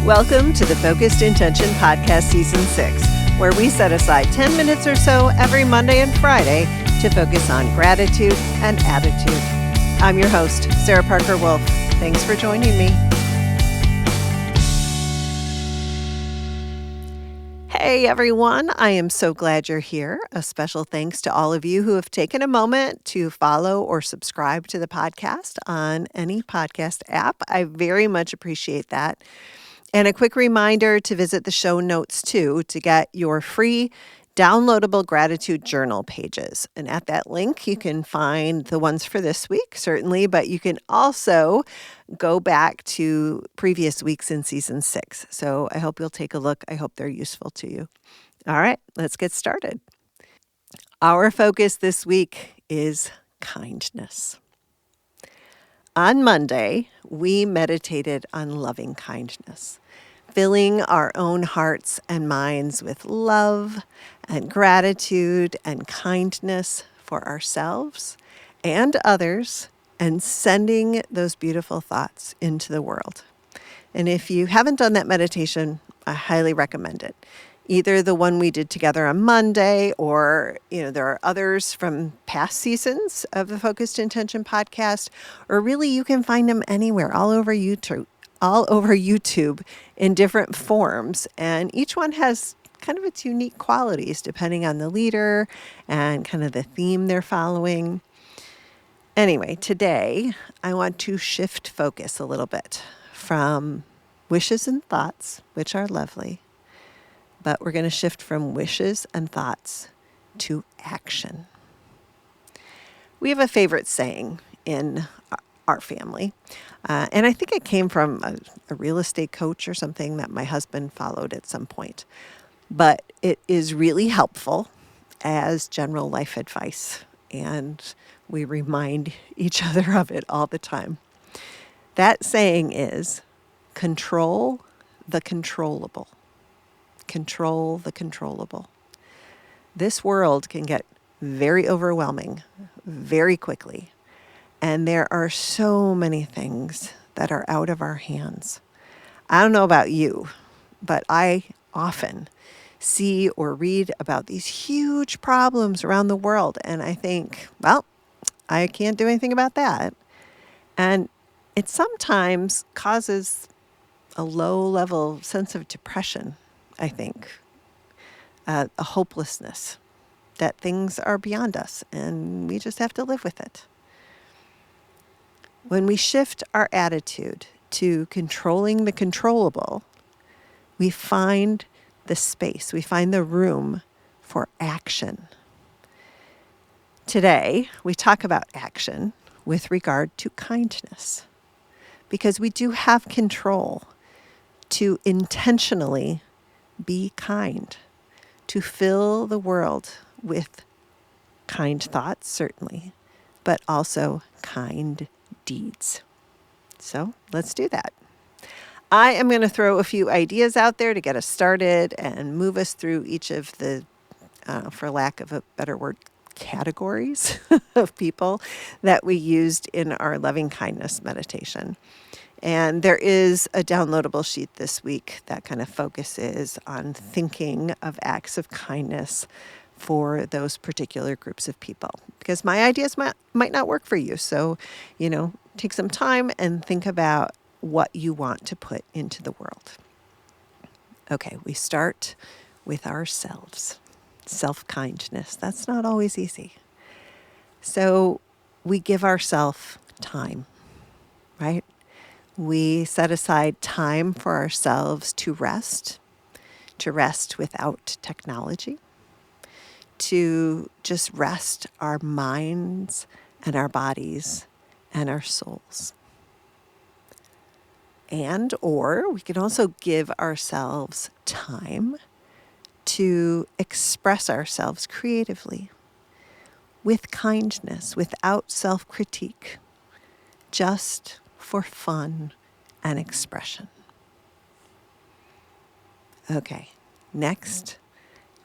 Welcome to the Focused Intention Podcast Season 6, where we set aside 10 minutes or so every Monday and Friday to focus on gratitude and attitude. I'm your host, Sarah Parker Wolf. Thanks for joining me. Hey everyone, I am so glad you're here. A special thanks to all of you who have taken a moment to follow or subscribe to the podcast on any podcast app. I very much appreciate that. And a quick reminder to visit the show notes too to get your free downloadable gratitude journal pages. And at that link, you can find the ones for this week, certainly, but you can also go back to previous weeks in season 6. So I hope you'll take a look. I hope they're useful to you. All right, let's get started. Our focus this week is kindness. On Monday, we meditated on loving kindness, filling our own hearts and minds with love and gratitude and kindness for ourselves and others, and sending those beautiful thoughts into the world. And if you haven't done that meditation, I highly recommend it. Either the one we did together on Monday, or, there are others from past seasons of the Focused Intention podcast, or really you can find them anywhere, all over YouTube in different forms. And each one has kind of its unique qualities depending on the leader and kind of the theme they're following. Anyway, today I want to shift focus a little bit from wishes and thoughts, which are lovely, but we're going to shift from wishes and thoughts to action. We have a favorite saying in our family, and I think it came from a real estate coach or something that my husband followed at some point. But it is really helpful as general life advice, and we remind each other of it all the time. That saying is, control the controllable. Control the controllable. This world can get very overwhelming very quickly, and there are so many things that are out of our hands. I don't know about you, but I often see or read about these huge problems around the world, and I think, well, I can't do anything about that. And it sometimes causes a low-level sense of depression, I think, a hopelessness that things are beyond us and we just have to live with it. When we shift our attitude to controlling the controllable, we find the space, we find the room for action. Today, we talk about action with regard to kindness, because we do have control to intentionally be kind, to fill the world with kind thoughts, certainly, but also kind deeds. So let's do that. I am going to throw a few ideas out there to get us started and move us through each of the, for lack of a better word, categories of people that we used in our loving kindness meditation. And there is a downloadable sheet this week that kind of focuses on thinking of acts of kindness for those particular groups of people, because my ideas might not work for you. So, take some time and think about what you want to put into the world. Okay, we start with ourselves. Self-kindness. That's not always easy. So we give ourselves time, right? We set aside time for ourselves to rest without technology, to just rest our minds and our bodies and our souls. And or we can also give ourselves time to express ourselves creatively, with kindness, without self-critique, just for fun and expression. Okay, next,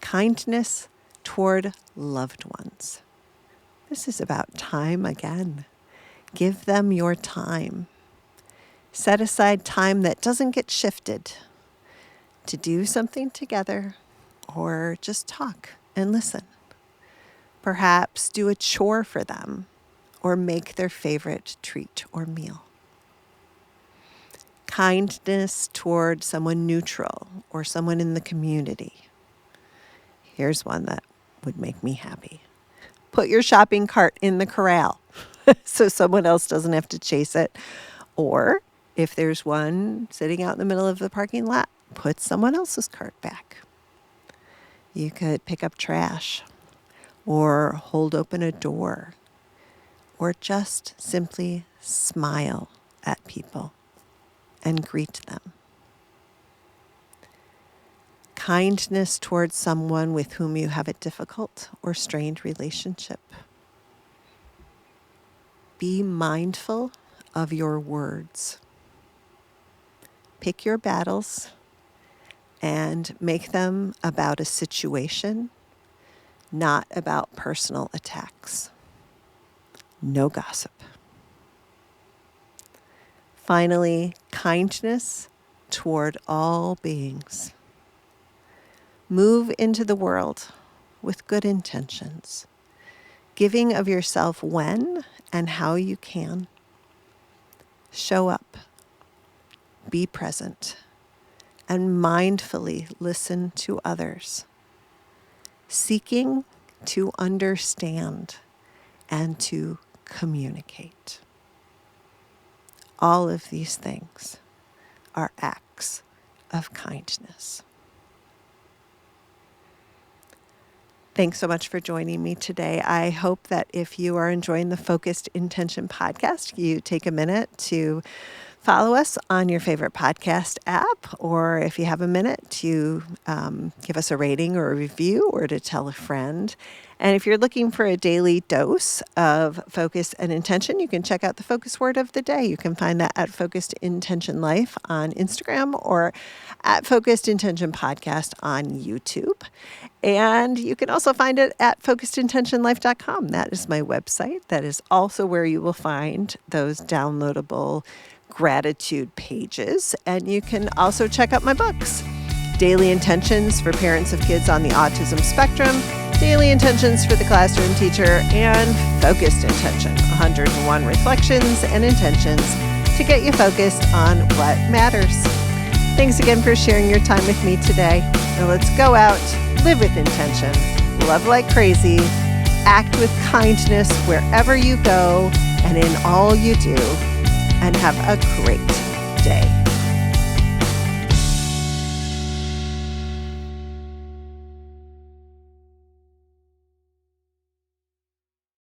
kindness toward loved ones. This is about time again. Give them your time. Set aside time that doesn't get shifted to do something together or just talk and listen. Perhaps do a chore for them or make their favorite treat or meal. Kindness toward someone neutral or someone in the community. Here's one that would make me happy. Put your shopping cart in the corral so someone else doesn't have to chase it. Or if there's one sitting out in the middle of the parking lot, put someone else's cart back. You could pick up trash or hold open a door or just simply smile at people and greet them. Kindness towards someone with whom you have a difficult or strained relationship. Be mindful of your words. Pick your battles and make them about a situation, not about personal attacks. No gossip. Finally, kindness toward all beings. Move into the world with good intentions, giving of yourself when and how you can. Show up, be present, and mindfully listen to others, seeking to understand and to communicate. All of these things are acts of kindness. Thanks so much for joining me today. I hope that if you are enjoying the Focused Intention podcast, you take a minute to follow us on your favorite podcast app, or if you have a minute to give us a rating or a review or to tell a friend. And if you're looking for a daily dose of focus and intention, you can check out the focus word of the day. You can find that at Focused Intention Life on Instagram or at Focused Intention Podcast on YouTube. And you can also find it at focusedintentionlife.com. That is my website. That is also where you will find those downloadable gratitude pages. And you can also check out my books, Daily Intentions for Parents of Kids on the Autism Spectrum, Daily Intentions for the Classroom Teacher, and Focused Intention, 101 Reflections and Intentions to get you focused on what matters. Thanks again for sharing your time with me today. Now let's go out, live with intention, love like crazy, act with kindness wherever you go and in all you do, and have a great day.